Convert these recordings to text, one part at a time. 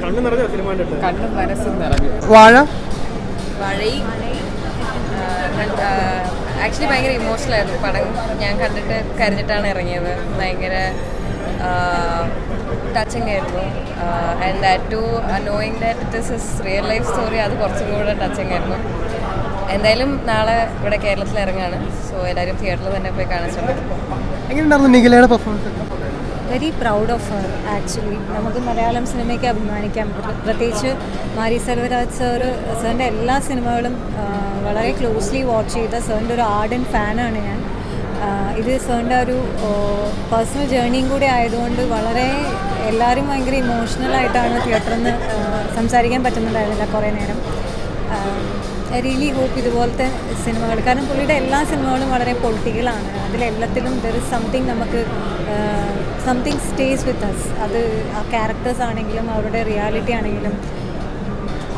കണ്ണു നിറഞ്ഞ സിനിമ കണ്ണും മനസ്സും നിറഞ്ഞു. വാഴ ആക്ച്വലി ഭയങ്കര ഇമോഷണൽ ആയിരുന്നു പടം. ഞാൻ കണ്ടിട്ട് കരഞ്ഞിട്ടാണ് ഇറങ്ങിയത്. ഭയങ്കര ടച്ചിങ് ആയിരുന്നു. And that to knowing that it is a real life story, അത് കുറച്ചും കൂടെ ടച്ചിങ് ആയിരുന്നു. എന്തായാലും നാളെ ഇവിടെ കേരളത്തിൽ ഇറങ്ങാണ്. സോ എല്ലാവരും തിയേറ്ററിൽ തന്നെ പോയി കാണാൻ ശ്രമിക്കും. എങ്ങനെയുണ്ടായിരുന്നു നിഖിലയുടെ performance? Very proud of her actually. നമുക്ക് മലയാളം സിനിമയ്ക്ക് അഭിമാനിക്കാം. പ്രത്യേകിച്ച് മാരി സെൽവരാജ് സാറിൻ്റെ എല്ലാ സിനിമകളും വളരെ ക്ലോസ്ലി വാച്ച് ചെയ്ത സാറിൻ്റെ ഒരു ആർഡൻ ഫാനാണ് ഞാൻ. ഇത് സാറിൻ്റെ ഒരു പേഴ്സണൽ ജേർണിയും കൂടി ആയതുകൊണ്ട് വളരെ എല്ലാവരും ഭയങ്കര ഇമോഷണലായിട്ടാണ് തിയേറ്ററിൽ നിന്ന് സംസാരിക്കാൻ പറ്റുന്നുണ്ടായിരുന്നില്ല കുറേ നേരം. ഐ റിയലി ഹോപ്പ് ഇതുപോലത്തെ സിനിമകൾ, കാരണം പുള്ളിയുടെ എല്ലാ സിനിമകളും വളരെ പൊളിറ്റിക്കലാണ്. അതിലെല്ലാത്തിലും ദർ ഇസ് സംതിങ്, നമുക്ക് സംതിങ് സ്റ്റേസ് വിത്ത് അസ്. അത് ആ ക്യാരക്ടേഴ്സ് ആണെങ്കിലും അവരുടെ റിയാലിറ്റി ആണെങ്കിലും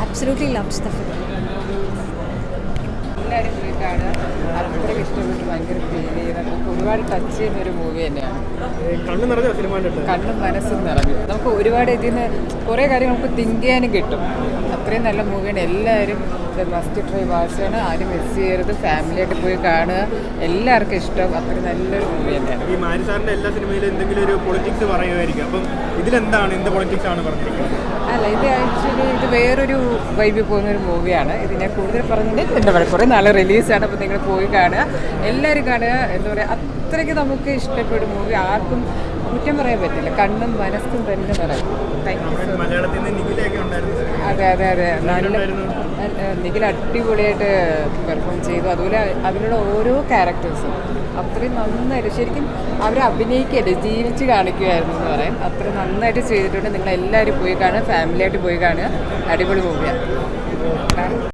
ആബ്സല്യൂട്ട്ലി ലവ്സ് ദ ഫിലിം. എല്ലാവരും പോയി കാണുക. അത്രയ്ക്ക് ഇഷ്ടപ്പെട്ട് ഭയങ്കര ഫീൽ ചെയ്ത് നമുക്ക് ഒരുപാട് ടച്ച് ചെയ്യുന്ന ഒരു മൂവി തന്നെയാണ്. കണ്ണു നിറഞ്ഞ സിനിമ കണ്ണും മനസ്സും നിറഞ്ഞു. നമുക്ക് ഒരുപാട് ഇതിന് കുറേ കാര്യങ്ങൾ നമുക്ക് തിങ്ക് ചെയ്യാനും കിട്ടും. അത്രയും നല്ല മൂവിയാണ്. എല്ലാവരും മസ്റ്റ് ട്രൈ വാച്ചാണ്. ആരും മിസ് ചെയ്യരുത്. ഫാമിലിയായിട്ട് പോയി കാണുക. എല്ലാവർക്കും ഇഷ്ടം. അത്രയും നല്ലൊരു മൂവി തന്നെയാണ്. ഈ മാരി സാറിൻ്റെ എല്ലാ സിനിമയിലും എന്തെങ്കിലും ഒരു പൊളിറ്റിക്സ് പറയുമായിരിക്കും. അപ്പം ഇതിലെന്താണ്, എന്ത് പൊളിറ്റിക്സ് ആണ് പറഞ്ഞിരിക്കുന്നത്? അല്ല, ഇത് ആക്ച്വലി ഇത് വേറൊരു വൈബിൽ പോകുന്നൊരു മൂവിയാണ്. ഇത് ഞാൻ കൂടുതൽ പറഞ്ഞിട്ട് എന്താ പറയുക, കുറേ നാളെ റിലീസാണ്. അപ്പോൾ നിങ്ങൾ പോയി കാണുക, എല്ലാവരും കാണുക. എന്താ പറയുക, അത്രയ്ക്ക് നമുക്ക് ഇഷ്ടപ്പെടും മൂവി. ആർക്കും കുറ്റം പറയാൻ പറ്റില്ല. കണ്ണും മനസ്സും തന്നെ പറയും. മലയാളത്തിൽ നിന്ന് നിഖിലൊക്കെ ഉണ്ടായിരുന്നു. അതെ അതെ അതെ നിഖിൽ അടിപൊളിയായിട്ട് പെർഫോം ചെയ്തു. അതുപോലെ അതിലുള്ള ഓരോ ക്യാരക്ടേഴ്സും അത്രയും നന്നായിട്ട്, ശരിക്കും അവർ അഭിനയിക്കല്ലേ, ജീവിച്ച് കാണിക്കുമായിരുന്നു എന്ന് പറയാം. അത്രയും നന്നായിട്ട് ചെയ്തിട്ടുണ്ട്. നിങ്ങളെല്ലാവരും പോയി കാണുക, ഫാമിലിയായിട്ട് പോയി കാണുക. അടിപൊളി മൂവിയാണ്.